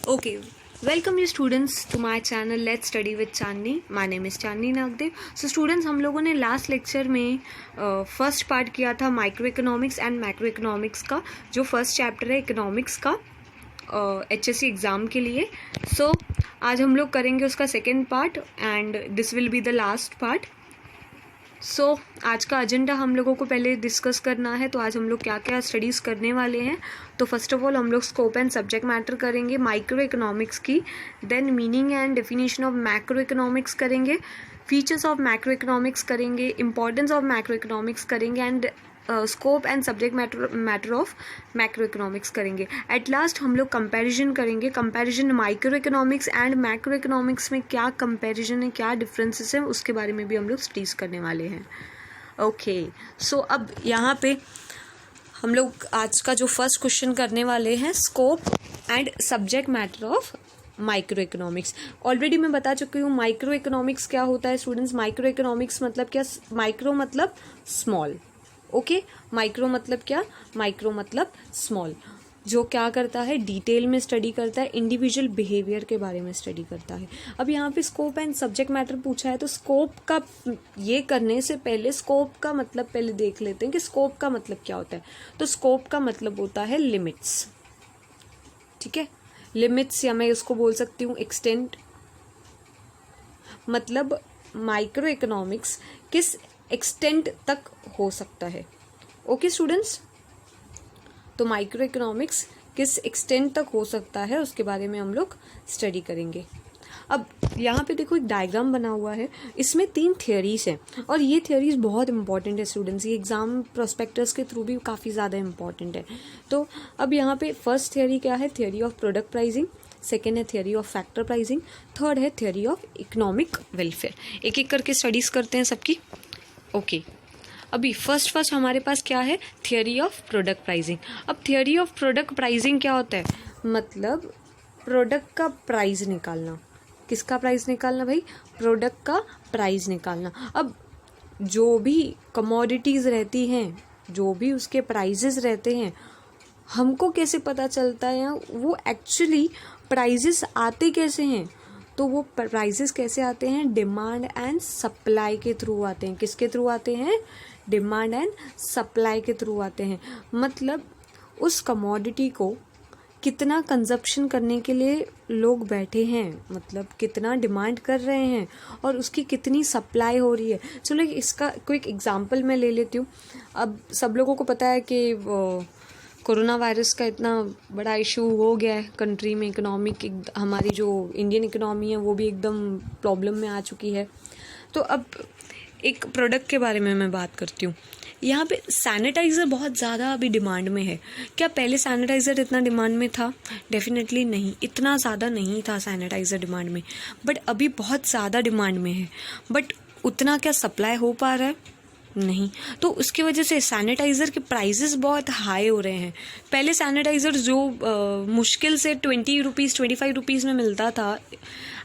Okay, welcome you students to my channel Let's Study with Chandni. My name is Chandni Nagdev. So students, हम लोगों ने last lecture में first part किया था micro economics and macro economics का, जो first chapter है economics का HSC एग्ज़ाम के लिए. सो आज हम लोग करेंगे उसका second part and this will be the last part. So आज का एजेंडा हम लोगों को पहले डिस्कस करना है. तो आज हम लोग क्या क्या स्टडीज़ करने वाले हैं. तो फर्स्ट ऑफ ऑल हम लोग स्कोप एंड सब्जेक्ट मैटर करेंगे माइक्रो इकोनॉमिक्स की. Then meaning and definition of macro economics करेंगे. फीचर्स ऑफ मैक्रो इकोनॉमिक्स करेंगे. इंपॉर्टेंस ऑफ मैक्रो इकोनॉमिक्स करेंगे and scope and subject matter of macro economics करेंगे. At last हम लोग comparison करेंगे. Comparison micro economics and macro economics में क्या comparison है, क्या डिफरेंसेस हैं, उसके बारे में भी हम लोग स्टडीज़ करने वाले हैं. ओके, सो अब यहाँ पे हम लोग आज का जो फर्स्ट क्वेश्चन करने वाले हैं scope and subject matter of micro economics. Already मैं बता चुकी हूँ माइक्रो इकोनॉमिक्स क्या होता है स्टूडेंट्स. माइक्रो इकोनॉमिक्स मतलब क्या, माइक्रो मतलब स्मॉल. ओके, माइक्रो मतलब क्या, माइक्रो मतलब स्मॉल. जो क्या करता है, डिटेल में स्टडी करता है, इंडिविजुअल बिहेवियर के बारे में स्टडी करता है. अब यहाँ पे स्कोप एंड सब्जेक्ट मैटर पूछा है तो स्कोप का ये करने से पहले स्कोप का मतलब पहले देख लेते हैं कि स्कोप का मतलब क्या होता है. तो स्कोप का मतलब होता है लिमिट्स. ठीक है, लिमिट्स, या मैं उसको बोल सकती हूँ एक्सटेंट. मतलब माइक्रो इकोनॉमिक्स किस एक्सटेंट तक हो सकता है. ओके स्टूडेंट्स, तो माइक्रो इकोनॉमिक्स किस एक्सटेंट तक हो सकता है उसके बारे में हम लोग स्टडी करेंगे. अब यहाँ पे देखो एक डायग्राम बना हुआ है. इसमें 3 थियरीज हैं और ये थियरीज बहुत इंपॉर्टेंट है स्टूडेंट्स. ये एग्जाम प्रोस्पेक्टस के थ्रू भी काफ़ी ज़्यादा इंपॉर्टेंट है. तो अब यहाँ पे फर्स्ट थियरी क्या है, theory of product pricing. Second है theory of factor pricing. Third है थियरी ऑफ इकोनॉमिक वेलफेयर. एक एक करके स्टडीज़ करते हैं सबकी. ओके, अभी फर्स्ट हमारे पास क्या है, थियरी ऑफ प्रोडक्ट प्राइसिंग. अब थियरी ऑफ प्रोडक्ट प्राइसिंग क्या होता है, मतलब प्रोडक्ट का प्राइस निकालना. किसका प्राइस निकालना भाई, प्रोडक्ट का प्राइस निकालना. अब जो भी कमोडिटीज़ रहती हैं, जो भी उसके प्राइजेस रहते हैं, हमको कैसे पता चलता है वो एक्चुअली प्राइजेस आते कैसे हैं. तो वो प्राइजेस कैसे आते हैं, डिमांड एंड सप्लाई के थ्रू आते हैं. किसके थ्रू आते हैं, डिमांड एंड सप्लाई के थ्रू आते हैं. मतलब उस कमोडिटी को कितना कंजप्शन करने के लिए लोग बैठे हैं, मतलब कितना डिमांड कर रहे हैं और उसकी कितनी सप्लाई हो रही है. चलो इसका कोई एग्जांपल मैं ले लेती हूँ. अब सब लोगों को पता है कि कोरोना वायरस का इतना बड़ा इशू हो गया है कंट्री में. इकोनॉमिक, हमारी जो इंडियन इकोनॉमी है वो भी एकदम प्रॉब्लम में आ चुकी है. तो अब एक प्रोडक्ट के बारे में मैं बात करती हूँ. यहाँ पे सैनिटाइज़र बहुत ज़्यादा अभी डिमांड में है. क्या पहले सैनिटाइज़र इतना डिमांड में था, डेफिनेटली नहीं. इतना ज़्यादा नहीं था सैनिटाइज़र डिमांड में, बट अभी बहुत ज़्यादा डिमांड में है. बट उतना क्या सप्लाई हो पा रहा है, नहीं. तो उसकी वजह से सैनिटाइज़र के प्राइजेस बहुत हाई हो रहे हैं. पहले सैनिटाइज़र जो मुश्किल से 20 रुपीज़ 25 रुपीज़ में मिलता था,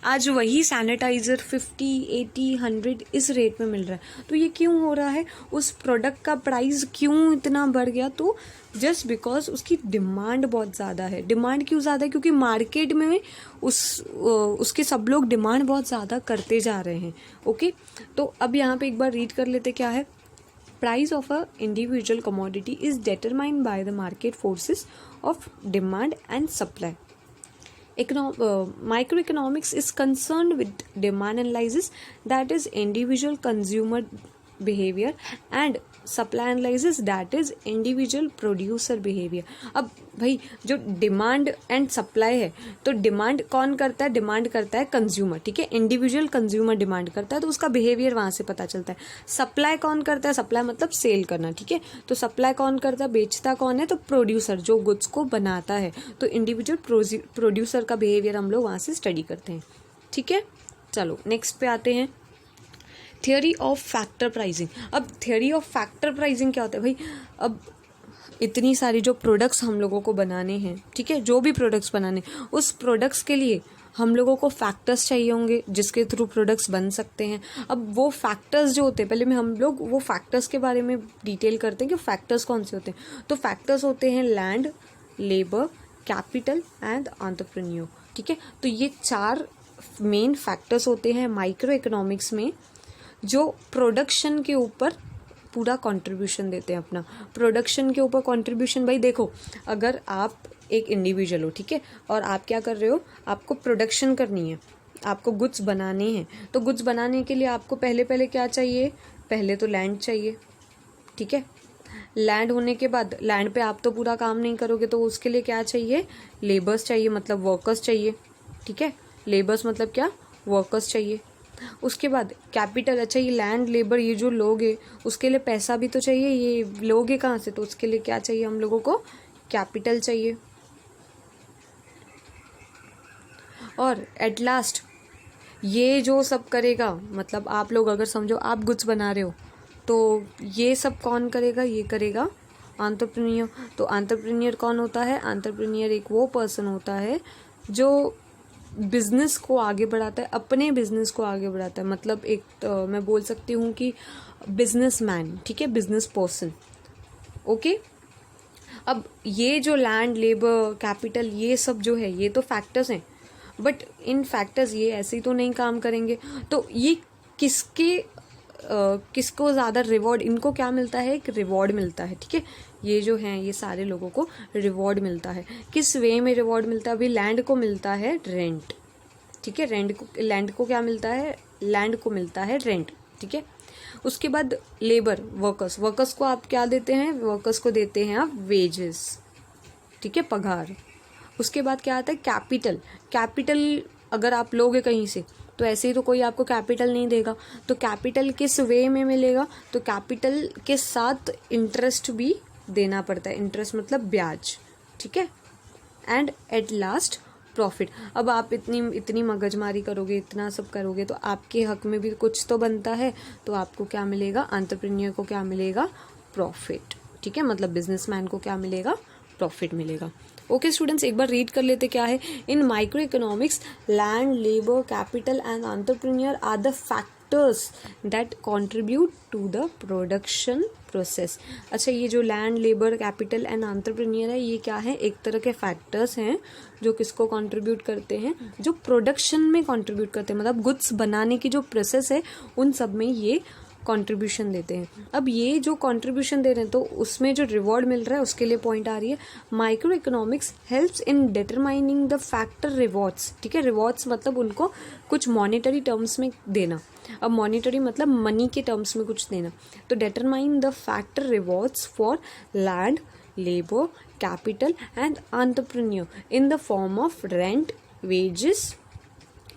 आज वही सैनिटाइज़र 50, 80, 100 इस रेट में मिल रहा है. तो ये क्यों हो रहा है, उस प्रोडक्ट का प्राइस क्यों इतना बढ़ गया, तो जस्ट बिकॉज उसकी डिमांड बहुत ज़्यादा है. डिमांड क्यों ज़्यादा है, क्योंकि मार्केट में उसके सब लोग डिमांड बहुत ज़्यादा करते जा रहे हैं. ओके, तो अब यहाँ पे एक बार रीड कर लेते क्या है. Price of a individual commodity is determined by the market forces of demand and supply. Microeconomics is concerned with demand analysis, that is individual consumer behavior, and supply analysis, that is individual producer behavior. अब भाई जो demand and supply है, तो demand कौन करता है, demand करता है कंज्यूमर. ठीक है, इंडिविजुअल कंज्यूमर डिमांड करता है तो उसका बिहेवियर वहाँ से पता चलता है. सप्लाई कौन करता है, सप्लाई मतलब सेल करना. ठीक है, तो सप्लाई कौन करता है, बेचता कौन है, तो प्रोड्यूसर जो गुड्स को बनाता है. तो इंडिविजुअल प्रोड्यूसर का बिहेवियर हम लोग वहाँ से स्टडी करते हैं. ठीक है, चलो नेक्स्ट पे आते हैं, थियरी ऑफ फैक्टर प्राइसिंग. अब थियरी ऑफ फैक्टर प्राइसिंग क्या होता है भाई. अब इतनी सारी जो प्रोडक्ट्स हम लोगों को बनाने हैं, ठीक है, जो भी प्रोडक्ट्स बनाने, उस प्रोडक्ट्स के लिए हम लोगों को फैक्टर्स चाहिए होंगे जिसके थ्रू प्रोडक्ट्स बन सकते हैं. अब वो फैक्टर्स जो होते हैं, पहले में हम लोग वो फैक्टर्स के बारे में डिटेल करते हैं कि फैक्टर्स कौन से होते हैं. तो फैक्टर्स होते हैं land, labour, capital and entrepreneur. ठीक है, तो ये 4 मेन फैक्टर्स होते हैं माइक्रो इकोनॉमिक्स में जो प्रोडक्शन के ऊपर पूरा कंट्रीब्यूशन देते हैं अपना। प्रोडक्शन के ऊपर कंट्रीब्यूशन, भाई देखो, अगर आप एक इंडिविजुअल हो, ठीक है, और आप क्या कर रहे हो, आपको प्रोडक्शन करनी है, आपको गुड्स बनाने हैं, तो गुड्स बनाने के लिए आपको पहले क्या चाहिए, पहले तो लैंड चाहिए। ठीक है, लैंड होने के बाद लैंड पे आप तो पूरा काम नहीं करोगे, तो उसके लिए क्या चाहिए, लेबर्स चाहिए, मतलब वर्कर्स चाहिए। ठीक है, लेबर्स मतलब क्या, वर्कर्स चाहिए। उसके बाद कैपिटल, अच्छा ये लैंड लेबर ये जो लोग हैं उसके लिए पैसा भी तो चाहिए, ये लोग हैं कहाँ से, तो उसके लिए क्या चाहिए हम लोगों को, कैपिटल चाहिए। और एट लास्ट ये जो सब करेगा, मतलब आप लोग अगर समझो आप गुड्स बना रहे हो, तो ये सब कौन करेगा, ये करेगा एंटरप्रेन्योर। तो एंटरप्रेन्योर कौन होता है, एंटरप्रेन्योर एक वो पर्सन होता है जो बिजनेस को आगे बढ़ाता है, अपने बिजनेस को आगे बढ़ाता है, मतलब एक मैं बोल सकती हूँ कि बिजनेसमैन। ठीक है, बिजनेस पर्सन। ओके, अब ये जो लैंड लेबर कैपिटल ये सब जो है ये तो फैक्टर्स हैं, बट इन फैक्टर्स ये ऐसे ही तो नहीं काम करेंगे, तो ये किसको ज़्यादा रिवॉर्ड, इनको क्या मिलता है, एक रिवॉर्ड मिलता है। ठीक है, ये जो हैं ये सारे लोगों को रिवॉर्ड मिलता है। किस वे में रिवॉर्ड मिलता है, अभी लैंड को मिलता है रेंट। ठीक है, लैंड को क्या मिलता है, लैंड को मिलता है रेंट। ठीक है, उसके बाद लेबर वर्कर्स को आप क्या देते हैं, वर्कर्स को देते हैं आप वेजेस। ठीक है, पगार। उसके बाद क्या आता है, कैपिटल अगर आप लोगे कहीं से तो ऐसे ही तो कोई आपको कैपिटल नहीं देगा, तो कैपिटल किस वे में मिलेगा, तो कैपिटल के साथ इंटरेस्ट भी देना पड़ता है, इंटरेस्ट मतलब ब्याज। ठीक है, एंड एट लास्ट प्रॉफिट। अब आप इतनी मगजमारी करोगे, इतना सब करोगे, तो आपके हक में भी कुछ तो बनता है, तो आपको क्या मिलेगा, एंटरप्रेन्योर को क्या मिलेगा, प्रॉफिट। ठीक है, मतलब बिजनेसमैन को क्या मिलेगा, प्रॉफिट मिलेगा। ओके स्टूडेंट्स, एक बार रीड कर लेते क्या है। In micro economics land labour capital and entrepreneur are the factors that contribute to the production process. अच्छा, ये जो land labour capital and entrepreneur है ये क्या है, एक तरह के फैक्टर्स हैं जो किसको कंट्रीब्यूट करते हैं, जो प्रोडक्शन में कंट्रीब्यूट करते हैं, मतलब गुड्स बनाने की जो प्रोसेस है उन सब में ये कंट्रीब्यूशन देते हैं। अब ये जो कंट्रीब्यूशन दे रहे हैं तो उसमें जो रिवॉर्ड मिल रहा है उसके लिए पॉइंट आ रही है, micro economics helps in determining the factor rewards. ठीक है, रिवॉर्ड्स मतलब उनको कुछ मॉनेटरी टर्म्स में देना, अब मॉनेटरी मतलब मनी के टर्म्स में कुछ देना, तो determine the factor rewards for land labour capital and entrepreneur in the form of rent, wages,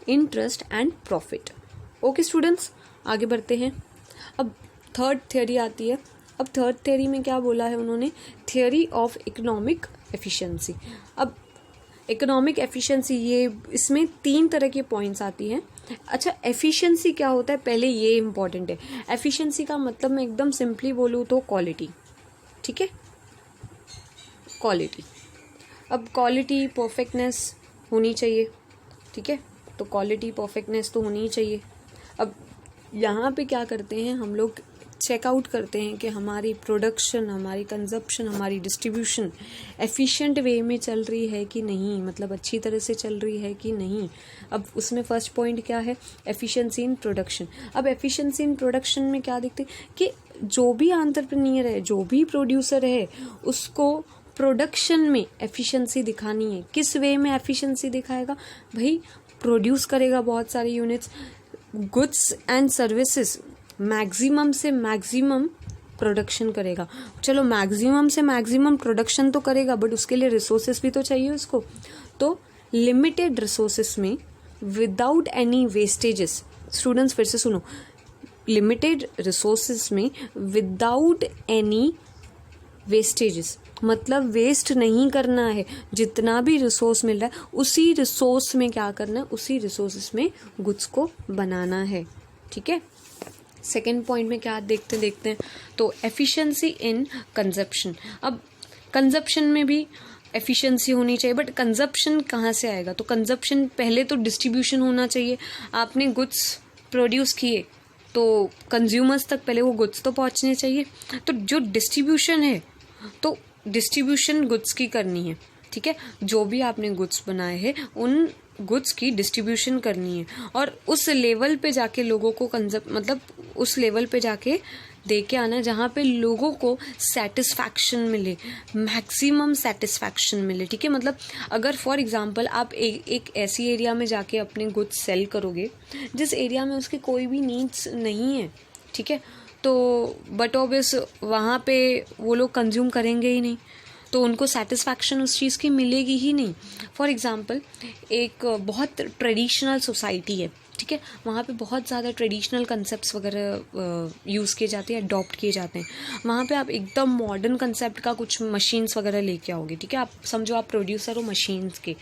interest and profit. Okay students, आगे बढ़ते हैं। अब थर्ड थ्योरी आती है। अब थर्ड थ्योरी में क्या बोला है उन्होंने, थ्योरी ऑफ इकोनॉमिक एफिशिएंसी। अब इकोनॉमिक एफिशिएंसी ये इसमें 3 तरह की पॉइंट्स आती हैं। अच्छा, एफिशिएंसी क्या होता है, पहले ये इंपॉर्टेंट है। एफिशिएंसी का मतलब मैं एकदम सिंपली बोलूँ तो क्वालिटी। ठीक है, क्वालिटी। अब क्वालिटी परफेक्टनेस होनी चाहिए। ठीक है, तो क्वालिटी परफेक्टनेस तो होनी ही चाहिए। अब यहाँ पे क्या करते हैं हम लोग, चेकआउट करते हैं कि हमारी प्रोडक्शन, हमारी कंजप्शन, हमारी डिस्ट्रीब्यूशन एफिशिएंट वे में चल रही है कि नहीं, मतलब अच्छी तरह से चल रही है कि नहीं। अब उसमें फर्स्ट पॉइंट क्या है, एफिशिएंसी इन प्रोडक्शन। अब एफिशिएंसी इन प्रोडक्शन में क्या देखते हैं कि जो भी एंटरप्रेन्योर है, जो भी प्रोड्यूसर है, उसको प्रोडक्शन में एफिशिएंसी दिखानी है। किस वे में एफिशिएंसी दिखाएगा, भाई प्रोड्यूस करेगा बहुत सारे units, goods and services, maximum से मैक्सिमम प्रोडक्शन करेगा। चलो मैक्सिमम से मैक्सिमम प्रोडक्शन तो करेगा, बट उसके लिए रिसोर्सेस भी तो चाहिए उसको। तो लिमिटेड रिसोर्सेस में विदाउट एनी वेस्टेजेस, स्टूडेंट्स फिर से सुनो, लिमिटेड रिसोर्सेस में विदाउट एनी वेस्टेजेस, मतलब वेस्ट नहीं करना है। जितना भी रिसोर्स मिल रहा है उसी रिसोर्स में क्या करना है, उसी रिसोर्सेस में गुड्स को बनाना है। ठीक है, सेकेंड पॉइंट में क्या देखते हैं तो एफिशिएंसी इन कंजप्शन। अब कंजप्शन में भी एफिशिएंसी होनी चाहिए, बट कंजप्शन कहाँ से आएगा, तो कंजप्शन पहले तो डिस्ट्रीब्यूशन होना चाहिए। आपने गुड्स प्रोड्यूस किए तो कंज्यूमर्स तक पहले वो गुड्स तो पहुँचने चाहिए। तो जो डिस्ट्रीब्यूशन है, तो डिस्ट्रीब्यूशन गुड्स की करनी है। ठीक है, जो भी आपने गुड्स बनाए हैं उन गुड्स की डिस्ट्रीब्यूशन करनी है और उस लेवल पे जाके लोगों को मतलब उस लेवल पे जाके दे के आना है जहाँ पे लोगों को सेटिस्फैक्शन मिले, मैक्सिमम सेटिस्फैक्शन मिले। ठीक है, मतलब अगर फॉर एग्जांपल आप एक ऐसी एरिया में जाके अपने गुड्स सेल करोगे जिस एरिया में उसके कोई भी नीड्स नहीं है, ठीक है, तो बट ऑब्वियस वहाँ पे वो लोग कंज्यूम करेंगे ही नहीं, तो उनको सेटिस्फैक्शन उस चीज़ की मिलेगी ही नहीं। फॉर एग्जांपल एक बहुत ट्रेडिशनल सोसाइटी है, ठीक है, वहाँ पे बहुत ज़्यादा ट्रेडिशनल कंसेप्ट्स वगैरह यूज़ किए जाते हैं, अडॉप्ट किए जाते हैं। वहाँ पे आप एकदम मॉडर्न कंसेप्ट का कुछ मशीन्स वगैरह लेके आओगे, ठीक है, आप समझो आप प्रोड्यूसर हो मशीन्स के,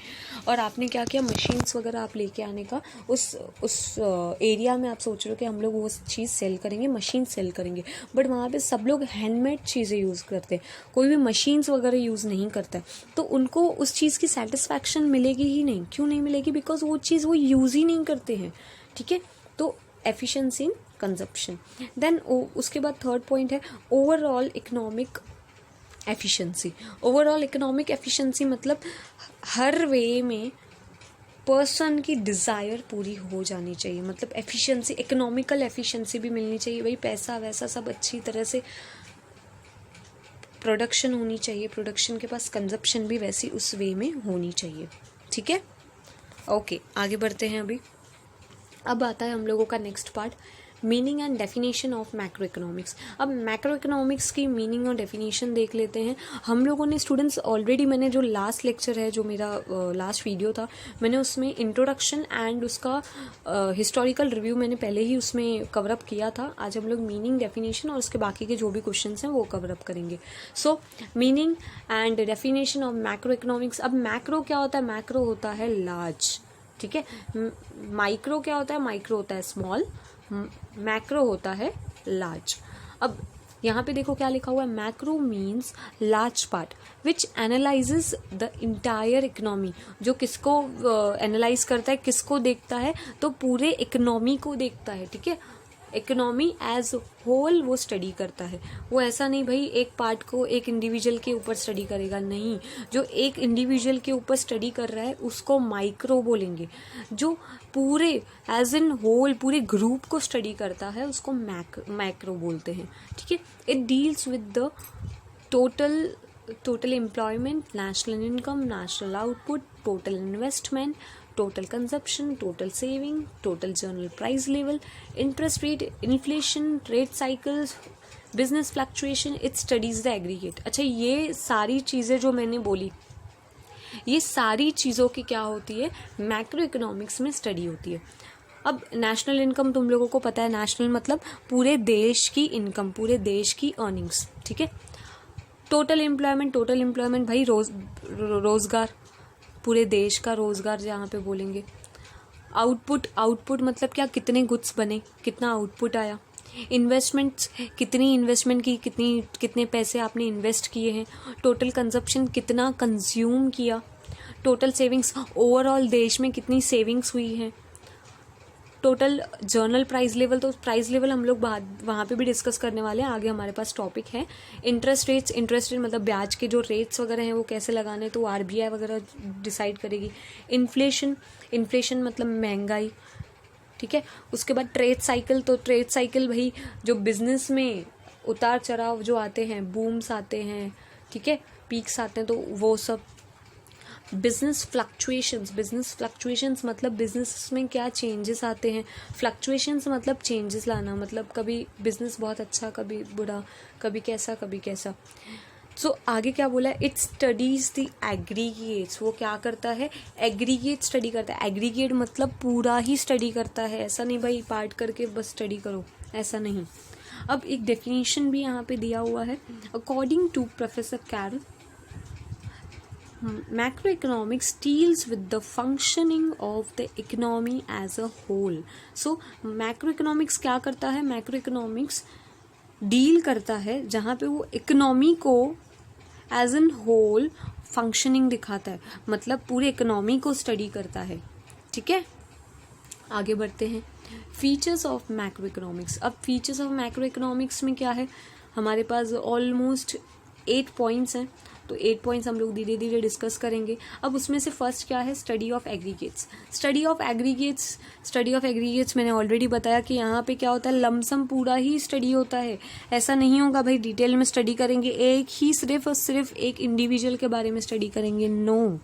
और आपने क्या किया, मशीन्स वगैरह आप लेके आने का उस एरिया में आप सोच रहे हो कि हम लोग वो चीज़ सेल करेंगे, मशीन सेल करेंगे, बट वहाँ पे सब लोग हैंडमेड चीज़ें यूज़ करते हैं, कोई भी मशीन्स वगैरह यूज़ नहीं करता है, तो उनको उस चीज़ की सेटिस्फैक्शन मिलेगी ही नहीं। क्यों नहीं मिलेगी? बिकॉज वो चीज़ वो यूज़ ही नहीं करते हैं। ठीक है, तो एफिशिएंसी इन कंजप्शन। देन उसके बाद थर्ड पॉइंट है overall economic efficiency. Overall economic efficiency मतलब हर वे में पर्सन की डिज़ायर पूरी हो जानी चाहिए, मतलब एफिशिएंसी, इकोनॉमिकल एफिशिएंसी भी मिलनी चाहिए, भाई पैसा वैसा सब अच्छी तरह से प्रोडक्शन होनी चाहिए, प्रोडक्शन के पास कंजप्शन भी वैसी उस वे में होनी चाहिए। ठीक है, ओके, आगे बढ़ते हैं। अब आता है हम लोगों का next part, meaning and definition of macro economics. अब मैक्रो इकोनॉमिक्स की मीनिंग और डेफिनेशन देख लेते हैं। हम लोगों ने स्टूडेंट्स ऑलरेडी, मैंने जो लास्ट लेक्चर है, जो मेरा लास्ट वीडियो था, मैंने उसमें इंट्रोडक्शन एंड उसका हिस्टोरिकल रिव्यू मैंने पहले ही उसमें कवरअप किया था। आज हम लोग मीनिंग, डेफिनेशन और उसके बाकी के जो भी क्वेश्चन हैं वो कवरअप करेंगे। सो meaning and definition of macro economics. अब मैक्रो क्या होता है? मैक्रो होता है लार्ज, ठीक है। माइक्रो क्या होता है? माइक्रो होता है स्मॉल, मैक्रो होता है लार्ज। अब यहाँ पे देखो क्या लिखा हुआ है, macro means large part which analyses the entire economy. जो किसको एनालाइज करता है, किसको देखता है? तो पूरे इकोनॉमी को देखता है, ठीक है। इकोनॉमी एज होल वो स्टडी करता है। वो ऐसा नहीं भाई एक पार्ट को एक इंडिविजुअल के ऊपर स्टडी करेगा, नहीं। जो एक इंडिविजुअल के ऊपर स्टडी कर रहा है उसको माइक्रो बोलेंगे। जो पूरे एज इन होल पूरे ग्रुप को स्टडी करता है उसको मैक्रो बोलते हैं, ठीक है। It deals with the total employment, national income, national output, total investment, total consumption, total saving, total general price level, interest rate, inflation, trade cycles, business fluctuation, it studies the aggregate। अच्छा, ये सारी चीज़ें जो मैंने बोली, ये सारी चीज़ों की क्या होती है? मैक्रो इकोनॉमिक्स में स्टडी होती है। अब नेशनल इनकम तुम लोगों को पता है, नेशनल मतलब पूरे देश की इनकम, पूरे देश की अर्निंग्स, ठीक है। टोटल एम्प्लॉयमेंट भाई रोजगार, पूरे देश का रोजगार जहाँ पे बोलेंगे। आउटपुट मतलब क्या? कितने गुड्स बने, कितना आउटपुट आया। इन्वेस्टमेंट्स, कितनी इन्वेस्टमेंट की, कितने पैसे आपने इन्वेस्ट किए हैं। टोटल कंजप्शन, कितना कंज्यूम किया। टोटल सेविंग्स, ओवरऑल देश में कितनी सेविंग्स हुई है। टोटल जर्नल प्राइस लेवल, तो प्राइस लेवल हम लोग वहाँ पे भी डिस्कस करने वाले हैं, आगे हमारे पास टॉपिक है। इंटरेस्ट रेट मतलब ब्याज के जो रेट्स वगैरह हैं वो कैसे लगाने, तो RBI वगैरह डिसाइड करेगी। इन्फ्लेशन मतलब महंगाई, ठीक है। उसके बाद ट्रेड साइकिल, तो ट्रेड साइकिल भाई जो बिजनेस में उतार चढ़ाव जो आते हैं, बूम्स आते हैं, ठीक है, पीक्स आते हैं, तो वो सब। बिजनेस फ्लक्चुएशंस मतलब बिजनेस में क्या चेंजेस आते हैं। फ्लक्चुएशंस मतलब चेंजेस लाना, मतलब कभी बिजनेस बहुत अच्छा, कभी बुरा, कभी कैसा। सो आगे क्या बोला है? It studies the aggregates. वो क्या करता है? एग्रीगेट स्टडी करता है। एग्रीगेट मतलब पूरा ही स्टडी करता है, ऐसा नहीं भाई पार्ट करके बस स्टडी करो, ऐसा नहीं। अब एक डेफिनेशन भी यहाँ पे दिया हुआ है, according to professor Carroll, macroeconomics deals with the functioning of the economy as a whole। so macroeconomics क्या करता है? macroeconomics डील करता है जहाँ पे वो इकोनॉमी को एज एन होल फंक्शनिंग दिखाता है, मतलब पूरे इकोनॉमी को स्टडी करता है, ठीक है। आगे बढ़ते हैं, फीचर्स ऑफ मैक्रो इकोनॉमिक्स। अब फीचर्स ऑफ मैक्रो इकोनॉमिक्स में क्या है? हमारे पास ऑलमोस्ट 8 पॉइंट्स हैं, तो 8 पॉइंट्स हम लोग धीरे धीरे डिस्कस करेंगे। अब उसमें से फर्स्ट क्या है, study of aggregates. Study of aggregates मैंने ऑलरेडी बताया कि यहाँ पे क्या होता है, लमसम पूरा ही स्टडी होता है। ऐसा नहीं होगा भाई डिटेल में स्टडी करेंगे, एक ही सिर्फ और सिर्फ एक इंडिविजुअल के बारे में स्टडी करेंगे, नो।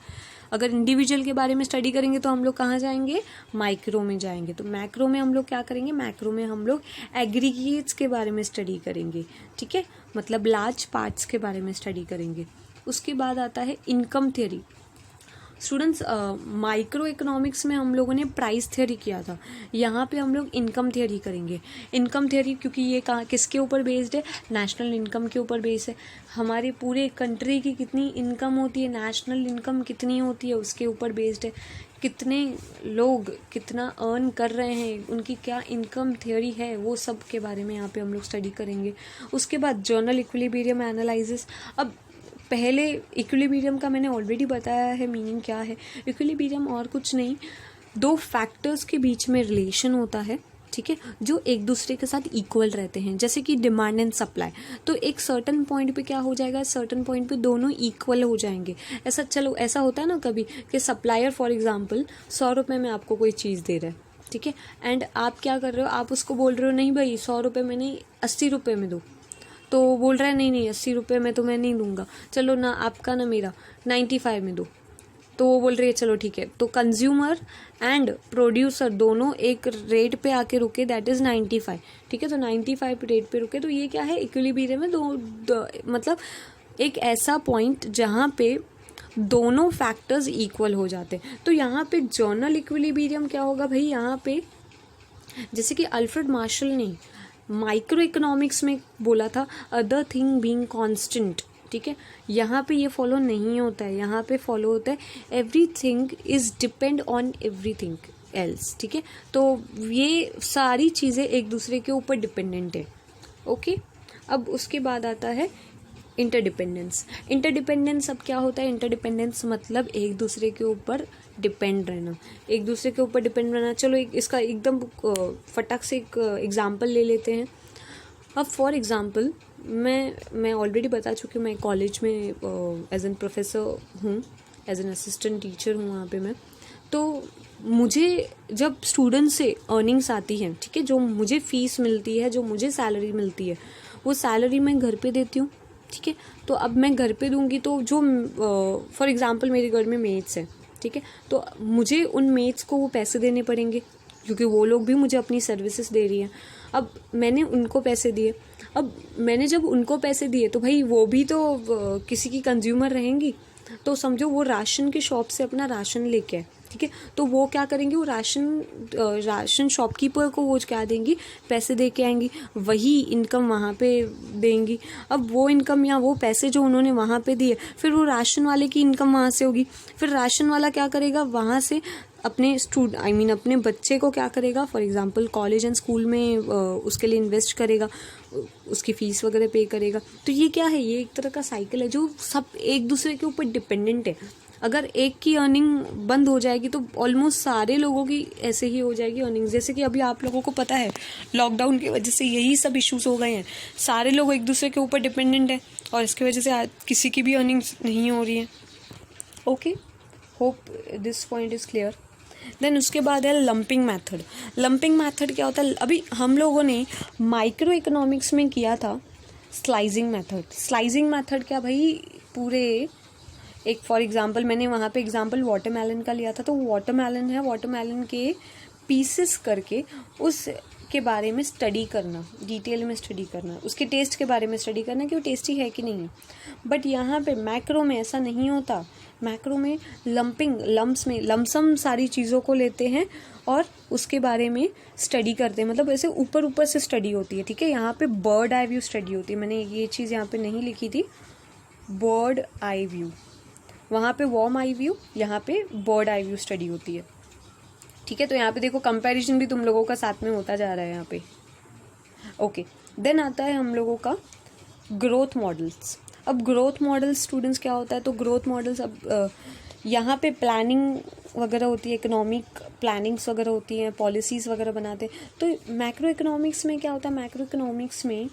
अगर इंडिविजुअल के बारे में स्टडी करेंगे तो हम लोग कहाँ जाएंगे, माइक्रो में जाएंगे। तो मैक्रो में हम लोग क्या करेंगे, मैक्रो में हम लोग एग्रीगेट्स के बारे में स्टडी करेंगे, ठीक है, मतलब लार्ज पार्ट्स के बारे में स्टडी करेंगे। उसके बाद आता है income theory. Students, micro economics में हम लोगों ने प्राइस थ्योरी किया था, यहाँ पे हम लोग इनकम थ्योरी करेंगे। इनकम थ्योरी क्योंकि ये कहाँ किसके ऊपर बेस्ड है, नेशनल इनकम के ऊपर बेस्ड है। हमारे पूरे कंट्री की कितनी इनकम होती है, नेशनल इनकम कितनी होती है, उसके ऊपर बेस्ड है। कितने लोग कितना अर्न कर रहे हैं, उनकी क्या इनकम थ्योरी है, वो सब के बारे में यहाँ पे हम लोग स्टडी करेंगे। उसके बाद जर्नल इक्विलिब्रियम एनालिसिस। अब पहले इक्विलिब्रियम का मैंने ऑलरेडी बताया है मीनिंग क्या है। इक्विलिब्रियम और कुछ नहीं, दो फैक्टर्स के बीच में रिलेशन होता है, ठीक है, जो एक दूसरे के साथ इक्वल रहते हैं, जैसे कि डिमांड एंड सप्लाई। तो एक सर्टन पॉइंट पे क्या हो जाएगा, सर्टन पॉइंट पे दोनों इक्वल हो जाएंगे। ऐसा चलो ऐसा होता है ना कभी कि सप्लायर फॉर एग्जांपल 100 रुपये में आपको कोई चीज़ दे रहा है, ठीक है, एंड आप क्या कर रहे हो, आप उसको बोल रहे हो नहीं भाई 100 रुपये में नहीं 80 रुपये में दो, तो वो बोल रहा है नहीं 80 रुपये में तो मैं नहीं दूंगा, चलो ना आपका ना मेरा 95 में दो। तो वो बोल रही है चलो ठीक है। तो कंज्यूमर एंड प्रोड्यूसर दोनों एक रेट पे आके रुके, दैट इज 95, ठीक है। तो 95 रेट पे रुके, तो ये क्या है, इक्विलिब्रियम में मतलब एक ऐसा पॉइंट जहाँ पे दोनों फैक्टर्स इक्वल हो जाते हैं। तो यहाँ पे जर्नल इक्विलिब्रियम क्या होगा भाई, यहाँ पे जैसे कि अल्फ्रेड मार्शल ने माइक्रो इकोनॉमिक्स में बोला था, अदर थिंग बीइंग कांस्टेंट, ठीक है, यहाँ पे ये फॉलो नहीं होता है, यहाँ पे फॉलो होता है everything is depend on everything else, ठीक है। तो ये सारी चीज़ें एक दूसरे के ऊपर डिपेंडेंट है, ओके। अब उसके बाद आता है इंटरडिपेंडेंस। इंटरडिपेंडेंस अब क्या होता है, इंटरडिपेंडेंस मतलब एक दूसरे के ऊपर डिपेंड रहना, एक दूसरे के ऊपर डिपेंड रहना। चलो इसका एकदम फटाक से एक एग्जांपल ले लेते हैं। अब फॉर एग्जांपल मैं ऑलरेडी बता चुकी हूँ, मैं कॉलेज में एज एन प्रोफेसर हूँ, एज एन असिस्टेंट टीचर हूँ वहाँ पे मैं। तो मुझे जब स्टूडेंट से अर्निंग्स आती हैं, ठीक है, जो मुझे फीस मिलती है, जो मुझे सैलरी मिलती है, वो सैलरी मैं घर पे देती हूँ, ठीक है। तो अब मैं घर पे दूंगी तो जो फॉर एग्जांपल मेरे घर में मेट्स है, ठीक है, तो मुझे उन मेट्स को वो पैसे देने पड़ेंगे क्योंकि वो लोग भी मुझे अपनी सर्विसेज दे रही हैं। अब मैंने उनको पैसे दिए, अब मैंने जब उनको पैसे दिए तो भाई वो भी तो किसी की कंज्यूमर रहेंगी, तो समझो वो राशन की शॉप से अपना राशन लेके आए, ठीक है, तो वो क्या करेंगे, वो राशन शॉपकीपर को वो क्या देंगी, पैसे दे के आएंगी, वही इनकम वहाँ पे देंगी। अब वो इनकम या वो पैसे जो उन्होंने वहाँ पे दिए, फिर वो राशन वाले की इनकम वहाँ से होगी, फिर राशन वाला क्या करेगा, वहाँ से अपने अपने बच्चे को क्या करेगा, for example college and school में उसके लिए इन्वेस्ट करेगा, उसकी फीस वगैरह पे करेगा। तो ये क्या है, ये एक तरह का साइकिल है जो सब एक दूसरे के ऊपर डिपेंडेंट है। अगर एक की अर्निंग बंद हो जाएगी तो ऑलमोस्ट सारे लोगों की ऐसे ही हो जाएगी अर्निंग। जैसे कि अभी आप लोगों को पता है लॉकडाउन की वजह से यही सब इश्यूज हो गए हैं, सारे लोग एक दूसरे के ऊपर डिपेंडेंट है और इसकी वजह से किसी की भी अर्निंग्स नहीं हो रही है। Okay, hope this point is clear. Then उसके बाद है लंपिंग मेथड। लंपिंग मेथड क्या होता है, अभी हम लोगों ने माइक्रो इकोनॉमिक्स में किया था स्लाइसिंग मेथड। स्लाइसिंग मेथड क्या भाई, पूरे एक फॉर एग्जांपल मैंने वहाँ पे एग्जांपल वाटरमेलन का लिया था, तो वाटरमेलन है, वाटरमेलन के पीसेस करके उस के बारे में स्टडी करना, डिटेल में स्टडी करना, उसके टेस्ट के बारे में स्टडी करना कि वो टेस्टी है कि नहीं है। बट यहाँ पे मैक्रो में ऐसा नहीं होता, मैक्रो में लम्प्स में लमसम सारी चीज़ों को लेते हैं और उसके बारे में स्टडी करते हैं, मतलब ऐसे ऊपर ऊपर से स्टडी होती है, ठीक है। यहाँ पे बर्ड आई व्यू स्टडी होती है, मैंने ये चीज़ यहाँ पे नहीं लिखी थी, बर्ड आई व्यू, वहाँ पे वॉर्म आई व्यू, यहाँ पे बर्ड आई व्यू स्टडी होती है, ठीक है। तो यहाँ पे देखो कंपैरिजन भी तुम लोगों का साथ में होता जा रहा है यहाँ पे। ओके, देन आता है हम लोगों का ग्रोथ मॉडल्स। अब ग्रोथ मॉडल्स स्टूडेंट्स क्या होता है, तो ग्रोथ मॉडल्स अब यहाँ पे प्लानिंग वगैरह होती है, इकोनॉमिक प्लानिंग्स वगैरह होती हैं, पॉलिसीज़ वगैरह बनाते हैं। तो मैक्रो इकोनॉमिक्स में क्या होता है, मैक्रो इकोनॉमिक्स में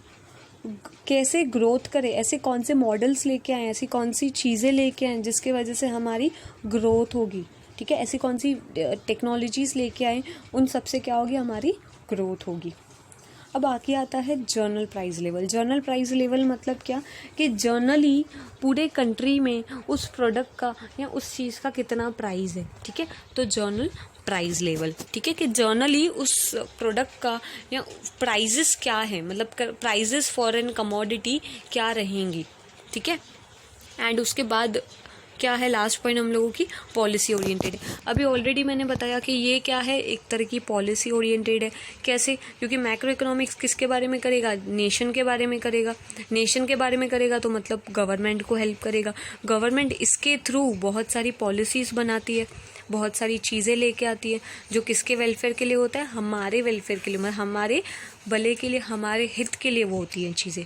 कैसे ग्रोथ करे, ऐसे कौन से मॉडल्स लेके आए, ऐसी कौन सी चीज़ें लेके आए जिसके वजह से हमारी ग्रोथ होगी, ठीक है, ऐसी कौन सी टेक्नोलॉजीज़ लेके आए, उन सब से क्या होगी, हमारी ग्रोथ होगी। अब आगे आता है journal price level. Journal price level मतलब क्या, कि जर्नली पूरे कंट्री में उस प्रोडक्ट का या उस चीज़ का कितना प्राइस है, ठीक है, तो जर्नल प्राइस लेवल, ठीक है, कि जर्नली उस प्रोडक्ट का या प्राइजेस क्या है, मतलब प्राइजेस फॉर एन कमोडिटी क्या रहेंगी, ठीक है। एंड उसके बाद क्या है, लास्ट पॉइंट हम लोगों की पॉलिसी ओरिएंटेड है। अभी ऑलरेडी मैंने बताया कि ये क्या है, एक तरह की पॉलिसी ओरिएंटेड है। कैसे, क्योंकि मैक्रो इकोनॉमिक्स किसके बारे में करेगा, नेशन के बारे में करेगा। नेशन के बारे में करेगा तो मतलब गवर्नमेंट को हेल्प करेगा। गवर्नमेंट इसके थ्रू बहुत सारी पॉलिसीज़ बनाती है, बहुत सारी चीज़ें लेके आती है, जो किसके वेलफेयर के लिए होता है, हमारे वेलफेयर के लिए, मतलब हमारे भले के लिए, हमारे हित के लिए वो होती हैं चीज़ें।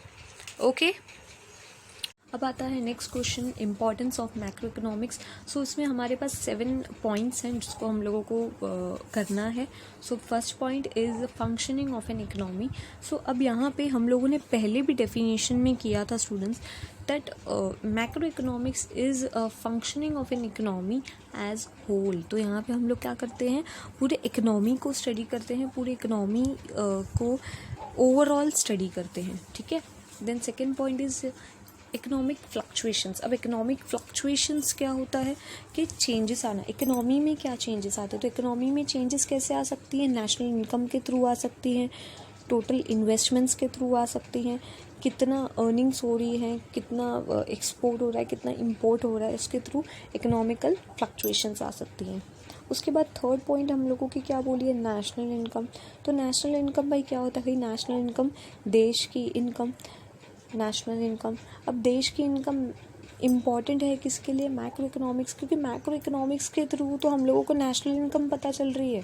ओके, अब आता है next question, importance of macro economics. So इसमें हमारे पास 7 पॉइंट्स हैं जिसको हम लोगों को करना है। So first point is functioning of an economy. So अब यहाँ पे हम लोगों ने पहले भी डेफिनेशन में किया था students, that macro economics is functioning of an economy as whole. तो यहाँ पे हम लोग क्या करते हैं, पूरे इकोनॉमी को स्टडी करते हैं, पूरे इकोनॉमी को ओवरऑल स्टडी करते हैं, ठीक है। Then second point is economic fluctuations. अब इकोनॉमिक फ्लक्चुएशंस क्या होता है, कि चेंजेस आना, इकोनॉमी में क्या चेंजेस आते हैं। तो इकोनॉमी में चेंजेस कैसे आ सकती हैं, नेशनल इनकम के थ्रू आ सकती हैं, टोटल इन्वेस्टमेंट्स के थ्रू आ सकती हैं, कितना अर्निंग्स हो रही हैं, कितना एक्सपोर्ट हो रहा है, कितना इंपोर्ट हो रहा है, इसके थ्रू इकोनॉमिकल फ्लक्चुएशंस आ सकती हैं। उसके बाद थर्ड पॉइंट हम लोगों की क्या बोली है, नेशनल इनकम। तो नेशनल इनकम भाई क्या होता है, नेशनल इनकम देश की इनकम, नेशनल इनकम। अब देश की इनकम इम्पॉर्टेंट है किसके लिए, मैक्रो इकोनॉमिक्स, क्योंकि मैक्रो इकोनॉमिक्स के थ्रू तो हम लोगों को नेशनल इनकम पता चल रही है।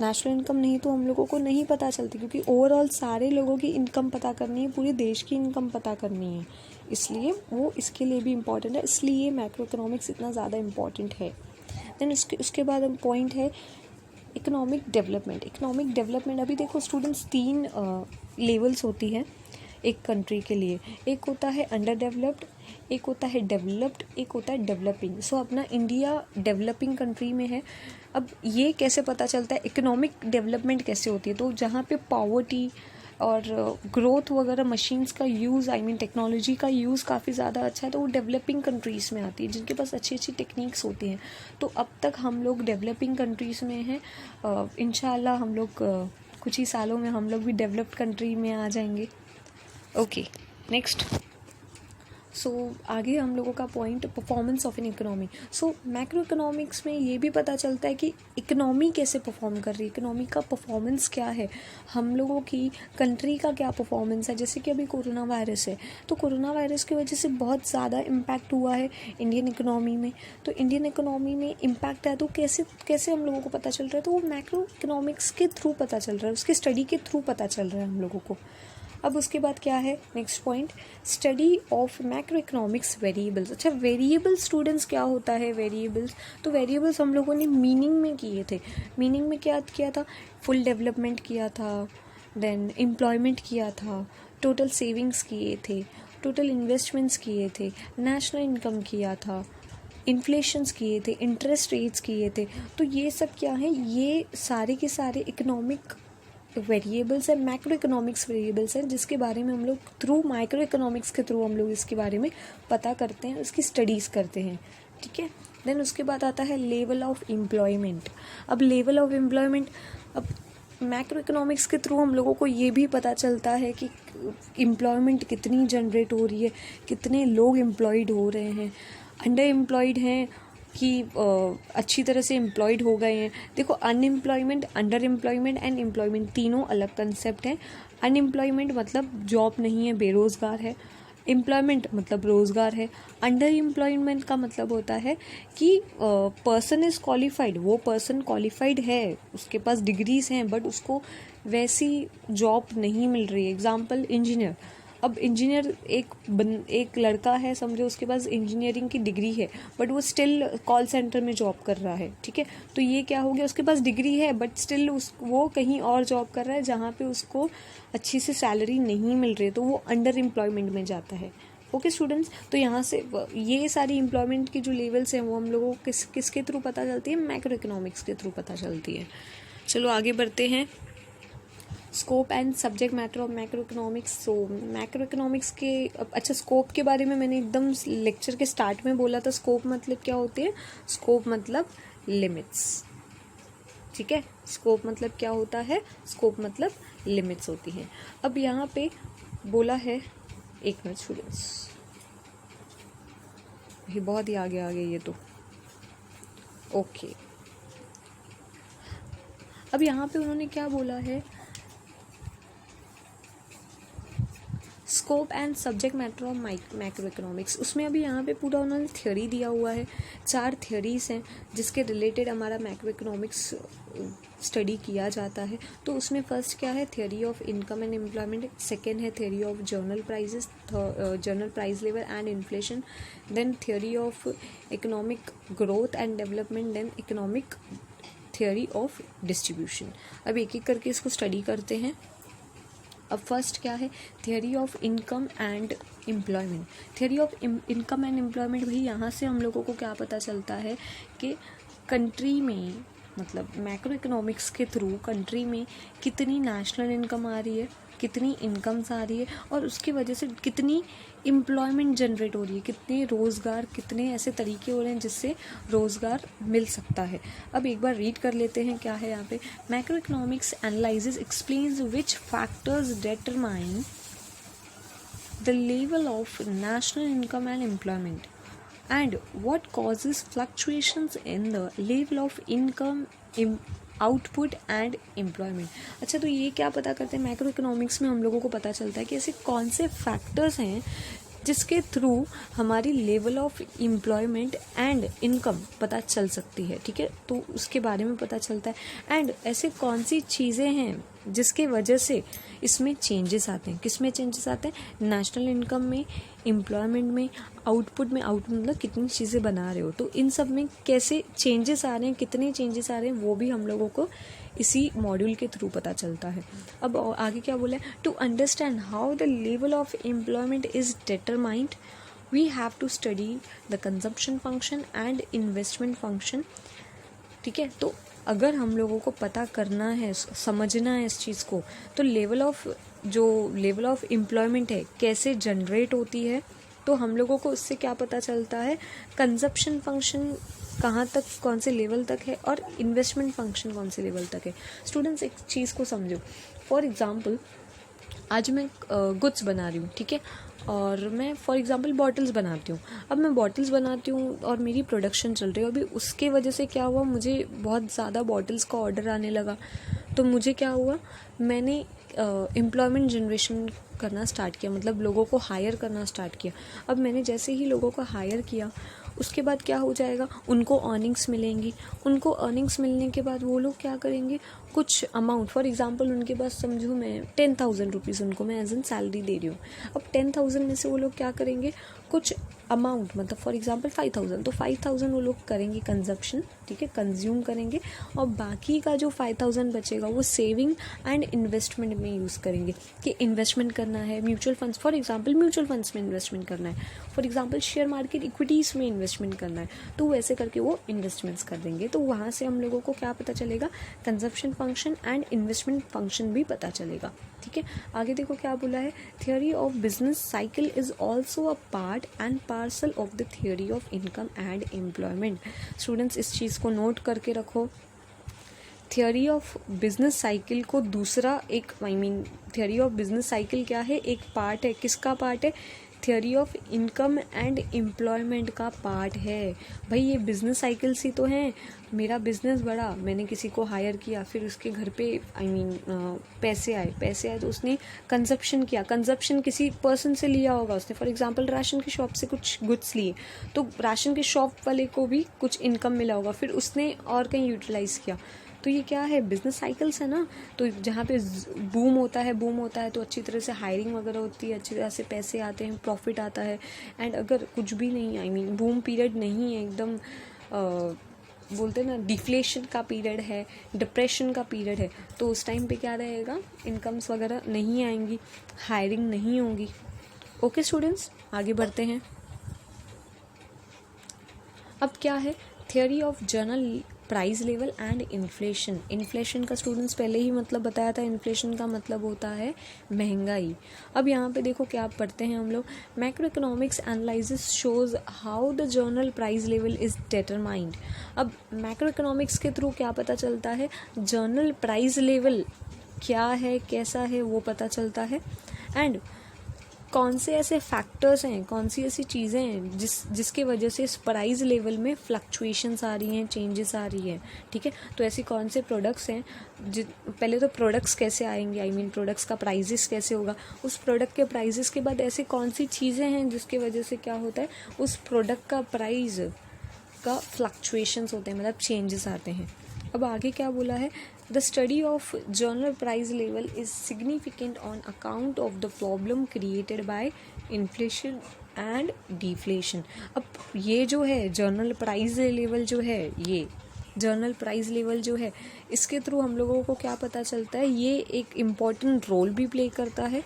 नेशनल इनकम नहीं तो हम लोगों को नहीं पता चलती, क्योंकि ओवरऑल सारे लोगों की इनकम पता करनी है, पूरे देश की इनकम पता करनी है, इसलिए वो इसके लिए भी इम्पॉर्टेंट है, इसलिए मैक्रो इकोनॉमिक्स इतना ज़्यादा इम्पॉर्टेंट है। देन उसके बाद पॉइंट है इकोनॉमिक डेवलपमेंट। इकोनॉमिक डेवलपमेंट, अभी देखो स्टूडेंट्स 3 लेवल्स होती है एक कंट्री के लिए, एक होता है अंडर डेवलप्ड, एक होता है डेवलप्ड, एक होता है डेवलपिंग। सो अपना इंडिया डेवलपिंग कंट्री में है। अब ये कैसे पता चलता है, इकोनॉमिक डेवलपमेंट कैसे होती है, तो जहाँ पे पॉवर्टी और ग्रोथ वगैरह, मशीन्स का यूज़, आई मीन टेक्नोलॉजी का यूज़ काफ़ी ज़्यादा अच्छा है, तो वो डेवलपिंग कंट्रीज़ में आती है, जिनके पास अच्छी अच्छी टेक्निक्स होती हैं। तो अब तक हम लोग डेवलपिंग कंट्रीज़ में हैं, इंशाल्लाह हम लोग कुछ ही सालों में हम लोग भी डेवलप्ड कंट्री में आ जाएंगे। Okay, next. सो आगे हम लोगों का point, performance of an economy. So macro economics में ये भी पता चलता है कि इकोनॉमी कैसे परफॉर्म कर रही है, इकोनॉमी का परफॉर्मेंस क्या है, हम लोगों की कंट्री का क्या परफॉर्मेंस है। जैसे कि अभी कोरोना वायरस है, तो कोरोना वायरस की वजह से बहुत ज़्यादा इम्पैक्ट हुआ है इंडियन इकोनॉमी में। तो इंडियन इकोनॉमी में इम्पैक्ट है, तो कैसे हम लोगों को पता चल रहा है, तो वो मैक्रो इकोनॉमिक्स के थ्रू पता चल रहा है, उसके स्टडी के थ्रू पता चल रहा है हम लोगों को। अब उसके बाद क्या है, next point, study of macro economics variables. अच्छा, वेरिएबल्स स्टूडेंट्स क्या होता है, वेरिएबल्स, तो वेरिएबल्स हम लोगों ने मीनिंग में किए थे। मीनिंग में क्या किया था, फुल डेवलपमेंट किया था, देन एम्प्लॉयमेंट किया था, टोटल सेविंग्स किए थे, टोटल इन्वेस्टमेंट्स किए थे, नेशनल इनकम किया था, इन्फ्लेशंस किए थे, इंटरेस्ट रेट्स किए थे। तो ये सब क्या है, ये सारे के सारे इकोनॉमिक वेरिएबल्स है, मैक्रो इकोनॉमिक्स वेरिएबल्स हैं, जिसके बारे में हम लोग थ्रू माइक्रो इकोनॉमिक्स के थ्रू हम लोग इसके बारे में पता करते हैं, उसकी स्टडीज़ करते हैं, ठीक है। देन उसके बाद आता है लेवल ऑफ एम्प्लॉयमेंट। अब लेवल ऑफ एम्प्लॉयमेंट, अब मैक्रो इकोनॉमिक्स के थ्रू हम लोगों को ये भी पता चलता है कि एम्प्लॉयमेंट कितनी जनरेट हो रही है, कितने लोग एम्प्लॉयड हो रहे हैं, अंडर एम्प्लॉयड हैं कि अच्छी तरह से एम्प्लॉयड हो गए हैं। देखो, unemployment, under employment and employment तीनों अलग कंसेप्ट हैं। अनएम्प्लॉयमेंट मतलब जॉब नहीं है, बेरोज़गार है। एम्प्लॉयमेंट मतलब रोज़गार है। अंडर एम्प्लॉयमेंट का मतलब होता है कि पर्सन इज़ क्वालिफाइड, वो पर्सन क्वालिफाइड है, उसके पास डिग्रीज हैं, बट उसको वैसी जॉब नहीं मिल रही है। एग्जाम्पल, इंजीनियर, अब इंजीनियर एक लड़का है समझो, उसके पास इंजीनियरिंग की डिग्री है बट वो स्टिल कॉल सेंटर में जॉब कर रहा है, ठीक है। तो ये क्या हो गया, उसके पास डिग्री है बट स्टिल वो कहीं और जॉब कर रहा है जहाँ पे उसको अच्छी सी सैलरी नहीं मिल रही है, तो वो अंडर एम्प्लॉयमेंट में जाता है। ओके स्टूडेंट्स, तो यहाँ से ये सारी एम्प्लॉयमेंट की जो लेवल्स हैं वो हम लोगों को किसके थ्रू पता चलती है, मैक्रो इकोनॉमिक्स के थ्रू पता चलती है। चलो आगे बढ़ते हैं। Scope and subject matter of macro economics. So macro economics के अच्छा, स्कोप के बारे में मैंने एकदम लेक्चर के स्टार्ट में बोला था। स्कोप मतलब क्या होती है, स्कोप मतलब लिमिट्स, ठीक है। स्कोप मतलब क्या होता है, स्कोप मतलब लिमिट्स होती हैं। अब यहाँ पे बोला है, एक मिनट स्टूडेंट्स, ये बहुत ही आगे आ गए ये तो, ओके। अब यहाँ पे उन्होंने क्या बोला है, scope and subject matter of macro economics. उसमें अभी यहाँ पे पूरा उन्होंने थ्योरी दिया हुआ है, 4 थ्योरीज हैं जिसके रिलेटेड हमारा मैक्रो इकोनॉमिक्स स्टडी किया जाता है। तो उसमें फर्स्ट क्या है, theory of income and employment, second है theory of general prices, general price level and inflation, then theory of economic growth and development, then economic theory of distribution. अब एक एक करके इसको स्टडी करते हैं। अब फर्स्ट क्या है, theory of income and employment. Theory of income and employment, भाई यहाँ से हम लोगों को क्या पता चलता है कि कंट्री में, मतलब मैक्रो इकोनॉमिक्स के थ्रू कंट्री में कितनी नेशनल इनकम आ रही है, कितनी इनकम्स आ रही है और उसकी वजह से कितनी एम्प्लॉयमेंट जनरेट हो रही है, कितने रोज़गार, कितने ऐसे तरीके हो रहे हैं जिससे रोज़गार मिल सकता है। अब एक बार रीड कर लेते हैं क्या है यहाँ पे। Macro economics analyses explains which factors determine the level of national income and employment and what causes fluctuations in the level of income, output and employment. अच्छा, तो ये क्या पता करते हैं, मैक्रो इकोनॉमिक्स में हम लोगों को पता चलता है कि ऐसे कौन से फैक्टर्स हैं जिसके थ्रू हमारी level of employment and income पता चल सकती है, ठीक है। तो उसके बारे में पता चलता है। एंड ऐसे कौन सी चीज़ें हैं जिसके वजह से इसमें चेंजेस आते हैं। किस में चेंजेस आते हैं, नेशनल इनकम में, एम्प्लॉयमेंट में, आउटपुट में। आउटपुट मतलब कितनी चीज़ें बना रहे हो, तो इन सब में कैसे चेंजेस आ रहे हैं, कितने चेंजेस आ रहे हैं, वो भी हम लोगों को इसी मॉड्यूल के थ्रू पता चलता है। अब आगे क्या बोला है, to understand how the level of employment is determined we have to study the consumption function and investment function, ठीक है। तो अगर हम लोगों को पता करना है, समझना है इस चीज़ को, तो लेवल ऑफ एम्प्लॉयमेंट है कैसे जनरेट होती है, तो हम लोगों को उससे क्या पता चलता है, कंजप्शन फंक्शन कहाँ तक, कौन से लेवल तक है और इन्वेस्टमेंट फंक्शन कौन से लेवल तक है। स्टूडेंट्स एक चीज़ को समझो, फॉर एग्जांपल आज मैं गुड्स बना रही हूँ, ठीक है, और मैं फॉर एग्जांपल बॉटल्स बनाती हूँ। अब मैं बॉटल्स बनाती हूँ और मेरी प्रोडक्शन चल रही है, अभी उसके वजह से क्या हुआ, मुझे बहुत ज़्यादा बॉटल्स का ऑर्डर आने लगा। तो मुझे क्या हुआ, मैंने एम्प्लॉयमेंट जनरेशन करना स्टार्ट किया, मतलब लोगों को हायर करना स्टार्ट किया। अब मैंने जैसे ही लोगों को हायर किया, उसके बाद क्या हो जाएगा, उनको अर्निंग्स मिलेंगी। उनको अर्निंग्स मिलने के बाद वो लोग क्या करेंगे, कुछ अमाउंट, फॉर एग्जांपल उनके पास समझो मैं 10,000 रुपीज़ उनको मैं एज एन सैलरी दे रही हूँ। अब 10,000 में से वो लोग क्या करेंगे, कुछ अमाउंट, मतलब फॉर एग्जांपल 5,000, तो 5,000 वो लोग करेंगे कंजप्शन, ठीक है, कंज्यूम करेंगे, और बाकी का जो 5,000 बचेगा वो सेविंग एंड इन्वेस्टमेंट में यूज़ करेंगे कि इन्वेस्टमेंट करना है, mutual funds, for example mutual funds में इन्वेस्टमेंट करना है, for example share market equities में इन्वेस्टमेंट करना है, तो वैसे करके वो इन्वेस्टमेंट्स कर देंगे। तो वहाँ से हम लोगों को क्या पता चलेगा, consumption function and investment function भी पता चलेगा, ठीक है। आगे देखो क्या बोला है, theory of business cycle is also a part and parcel of the theory of income and employment. Students इस चीज़ को नोट करके रखो, थियोरी ऑफ बिजनेस साइकिल को दूसरा एक थियोरी ऑफ बिजनेस साइकिल क्या है, एक पार्ट है, किसका पार्ट है, theory of income and employment का पार्ट है। भाई ये बिजनेस साइकिल सी तो है, मेरा बिजनेस बढ़ा, मैंने किसी को हायर किया, फिर उसके घर पे पैसे आए तो उसने कंजप्शन किया, कंजप्शन किसी पर्सन से लिया होगा उसने, फॉर एग्जांपल राशन की शॉप से कुछ गुड्स लिए, तो राशन के शॉप वाले को भी कुछ इनकम मिला होगा, फिर उसने और कहीं यूटिलाइज़ किया, तो ये क्या है, बिजनेस साइकिल्स है ना। तो जहाँ पे बूम होता है तो अच्छी तरह से हायरिंग वगैरह होती है, अच्छी तरह से पैसे आते हैं, प्रॉफिट आता है। एंड अगर कुछ भी नहीं, आई मीन बूम पीरियड नहीं है, एकदम बोलते हैं ना डिफ्लेशन का पीरियड है, डिप्रेशन का पीरियड है, तो उस टाइम पे क्या रहेगा, इनकम्स वगैरह नहीं आएंगी, हायरिंग नहीं होगी। ओके स्टूडेंट्स, आगे बढ़ते हैं। अब क्या है, theory of general price level and inflation. Inflation का स्टूडेंट्स पहले ही मतलब बताया था, इन्फ्लेशन का मतलब होता है महंगाई। अब यहाँ पे देखो क्या पढ़ते हैं हम लोग, macro economics analysis shows how the general price level is determined. अब मैक्रो इकोनॉमिक्स के थ्रू क्या पता चलता है, जनरल प्राइस लेवल क्या है, कैसा है, वो पता चलता है। एंड कौन से ऐसे फैक्टर्स हैं, कौन सी ऐसी चीज़ें हैं जिसके वजह से इस प्राइस लेवल में फ्लक्चुएशंस आ रही हैं, चेंजेस आ रही हैं, ठीक है। तो ऐसी कौन से प्रोडक्ट्स हैं, पहले तो प्रोडक्ट्स कैसे आएंगे, आई मीन प्रोडक्ट्स का प्राइजेस कैसे होगा, उस प्रोडक्ट के प्राइजेस के बाद ऐसी कौन सी चीज़ें हैं जिसके वजह से क्या होता है, उस प्रोडक्ट का प्राइस का फ्लक्चुएशंस होते हैं, मतलब चेंजेस आते हैं। अब आगे क्या बोला है, the study of general price level is significant on account of the problem created by inflation and deflation. अब ये जो है जनरल प्राइस लेवल जो है, ये जनरल प्राइस लेवल जो है, इसके थ्रू हम लोगों को क्या पता चलता है, ये एक इम्पॉर्टेंट रोल भी प्ले करता है।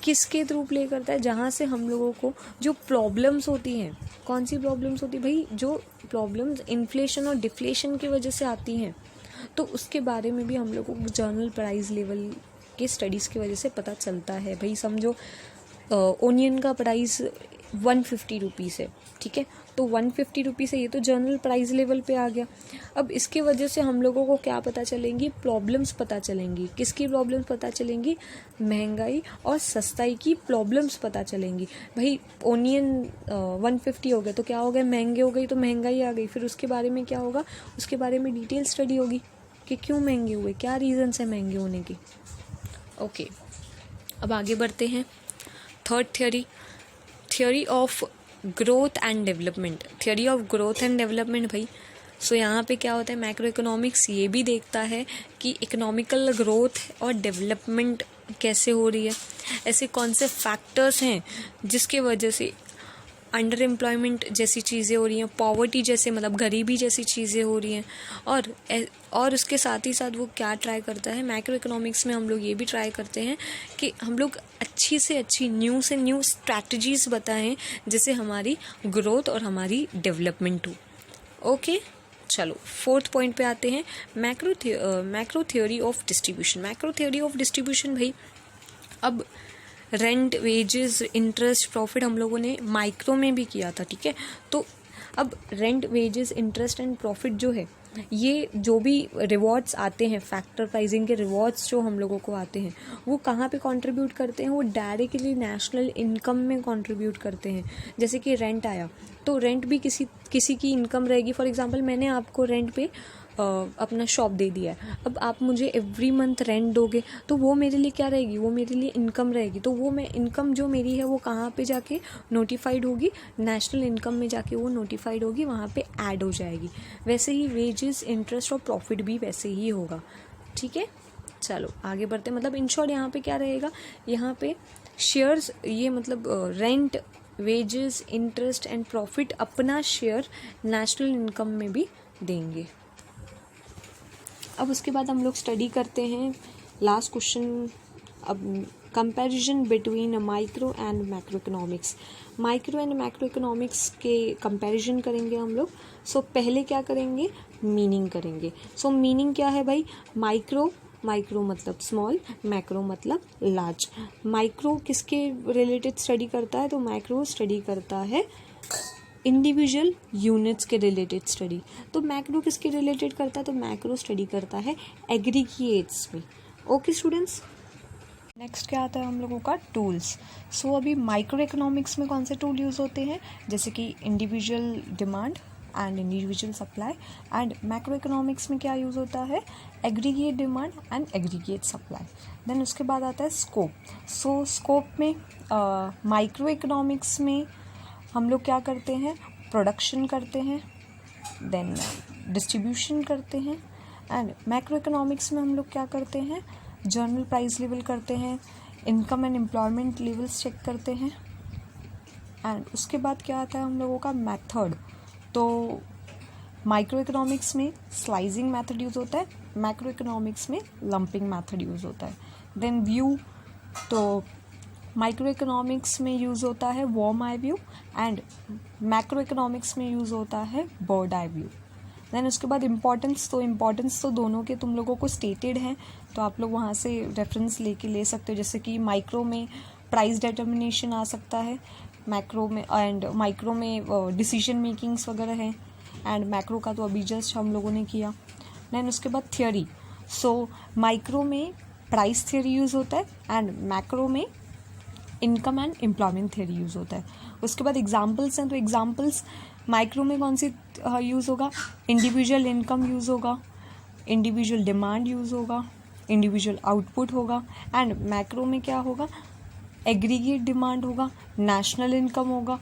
किसके थ्रू प्ले करता है, जहाँ से हम लोगों को जो प्रॉब्लम्स होती हैं, कौन सी प्रॉब्लम्स होती है भाई, जो प्रॉब्लम्स इन्फ्लेशन और डिफ्लेशन की वजह से आती हैं, तो उसके बारे में भी हम लोगों को जनरल प्राइस लेवल के स्टडीज़ की वजह से पता चलता है। भाई समझो ओनियन का प्राइस 150 रुपीज़ है, ठीक है, तो 150 रुपीज़ है, ये तो जनरल प्राइस लेवल पे आ गया। अब इसके वजह से हम लोगों को क्या पता चलेंगी, प्रॉब्लम्स पता चलेंगी। किसकी प्रॉब्लम्स पता चलेंगी, महंगाई और सस्ताई की प्रॉब्लम्स पता चलेंगी। भाई ओनियन 150 हो गया तो क्या हो गया, महंगे हो गई, तो महंगाई आ गई। फिर उसके बारे में क्या होगा, उसके बारे में डिटेल स्टडी होगी कि क्यों महंगे हुए, क्या रीजंस है महंगे होने की। ओके, अब आगे बढ़ते हैं। Third theory of growth and development. Theory of growth and development भाई, सो यहाँ पे क्या होता है, मैक्रो इकोनॉमिक्स ये भी देखता है कि इकोनॉमिकल ग्रोथ और डेवलपमेंट कैसे हो रही है, ऐसे कौन से फैक्टर्स हैं जिसके वजह से अंडर एम्प्लॉयमेंट जैसी चीज़ें हो रही हैं, पॉवर्टी जैसे मतलब गरीबी जैसी चीज़ें हो रही हैं। और उसके साथ ही साथ वो क्या ट्राई करता है, मैक्रो इकोनॉमिक्स में हम लोग ये भी ट्राई करते हैं कि हम लोग अच्छी से अच्छी न्यू से न्यू स्ट्रैटेजीज़ बताएं जिससे हमारी ग्रोथ और हमारी डेवलपमेंट हो। ओके, चलो फोर्थ पॉइंट पे आते हैं, macro theory of distribution. Macro theory of distribution भाई, अब रेंट, वेजेस, इंटरेस्ट, प्रॉफिट हम लोगों ने माइक्रो में भी किया था, ठीक है। तो अब rent, wages, interest and profit जो है, ये जो भी रिवॉर्ड्स आते हैं, फैक्टर प्राइजिंग के रिवॉर्ड्स जो हम लोगों को आते हैं, वो कहाँ पे कंट्रीब्यूट करते हैं, वो डायरेक्टली नेशनल इनकम में कंट्रीब्यूट करते हैं। जैसे कि रेंट आया तो रेंट भी किसी की इनकम रहेगी। फॉर एग्जांपल मैंने आपको रेंट पे अपना शॉप दे दिया है, अब आप मुझे एवरी मंथ रेंट दोगे तो वो मेरे लिए क्या रहेगी, वो मेरे लिए इनकम रहेगी। तो वो मैं इनकम जो मेरी है वो कहाँ पे जाके नोटिफाइड होगी, नेशनल इनकम में जाके वो नोटिफाइड होगी, वहाँ पे ऐड हो जाएगी। वैसे ही वेजेस, इंटरेस्ट और प्रॉफिट भी वैसे ही होगा, ठीक है। चलो आगे बढ़ते हैं। मतलब इन शॉर्ट यहाँ पे क्या रहेगा, यहाँ पे शेयर्स, ये मतलब rent, wages, interest and profit अपना शेयर नेशनल इनकम में भी देंगे। अब उसके बाद हम लोग स्टडी करते हैं लास्ट क्वेश्चन, अब comparison between micro and macro economics. Micro and macro economics के कंपैरिजन करेंगे हम लोग। सो पहले क्या करेंगे, मीनिंग करेंगे। सो मीनिंग क्या है भाई, माइक्रो मतलब स्मॉल, मैक्रो मतलब लार्ज। माइक्रो किसके रिलेटेड स्टडी करता है, तो माइक्रो स्टडी करता है इंडिविजुअल यूनिट्स के रिलेटेड स्टडी। तो मैक्रो किसके रिलेटेड करता है, तो मैक्रो स्टडी करता है एग्रीगेट्स में। ओके स्टूडेंट्स, नेक्स्ट क्या आता है हम लोगों का, टूल्स। सो अभी माइक्रो इकोनॉमिक्स में कौन से टूल यूज़ होते हैं, जैसे कि individual demand and individual supply. And macro economics में क्या यूज़ होता है, aggregate demand and aggregate supply. Then उसके बाद आता है स्कोप। सो स्कोप में माइक्रो इकोनॉमिक्स में हम लोग क्या करते हैं, प्रोडक्शन करते हैं, देन डिस्ट्रीब्यूशन करते हैं, एंड मैक्रो इकोनॉमिक्स में हम लोग क्या करते हैं, जनरल प्राइस लेवल करते हैं, income and employment levels check करते हैं। एंड उसके बाद क्या आता है हम लोगों का मेथड। तो माइक्रो इकोनॉमिक्स में स्लाइसिंग मेथड यूज़ होता है, मैक्रो इकोनॉमिक्स में लंपिंग मेथड यूज़ होता है। देन व्यू, तो माइक्रो इकोनॉमिक्स में यूज़ होता है worm eye view and macro economics में यूज़ होता है बर्ड आई व्यू। देन उसके बाद इम्पॉर्टेंस तो दोनों के तुम लोगों को स्टेटेड हैं, तो आप लोग वहाँ से रेफरेंस लेके ले सकते हो। जैसे कि माइक्रो में प्राइस डिटर्मिनेशन आ सकता है, मैक्रो में एंड माइक्रो में डिसीजन मेकिंग्स वगैरह हैं, एंड मैक्रो का तो अभी जस्ट हम लोगों ने किया। देन उसके बाद थियोरी, सो माइक्रो में प्राइस थियोरी यूज़ होता है एंड मैक्रो में income and employment theory use होता है। उसके बाद एग्जाम्पल्स हैं, तो एग्जाम्पल्स माइक्रो में कौन सी यूज़ होगा, इंडिविजुअल इनकम यूज़ होगा, इंडिविजुअल डिमांड यूज़ होगा, इंडिविजुअल आउटपुट होगा। एंड मैक्रो में क्या होगा, एग्रीगेट डिमांड होगा, नेशनल इनकम होगा,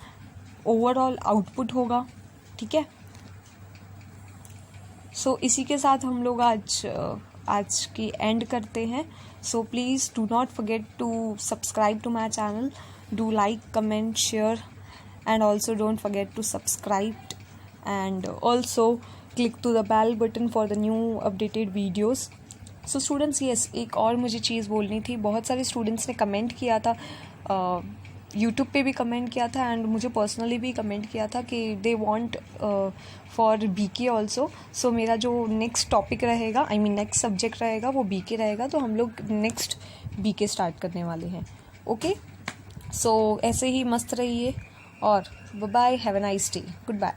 ओवरऑल आउटपुट होगा। ठीक है, सो इसी के साथ हम लोग आज की एंड करते हैं। So please do not forget to subscribe to my channel, do like, comment, share and also don't forget to subscribe and also click to the bell button for the new updated videos. So students, yes, एक और मुझे चीज़ बोलनी थी। बहुत सारे students ने comment किया था, यूट्यूब पे भी कमेंट किया था एंड मुझे पर्सनली भी कमेंट किया था कि they want for BK also. So मेरा जो नेक्स्ट टॉपिक रहेगा, आई मीन नेक्स्ट सब्जेक्ट रहेगा, वो बीके रहेगा। तो हम लोग नेक्स्ट बीके स्टार्ट करने वाले हैं। ओके, सो ऐसे ही मस्त रहिए और bye bye, have a nice day, good bye.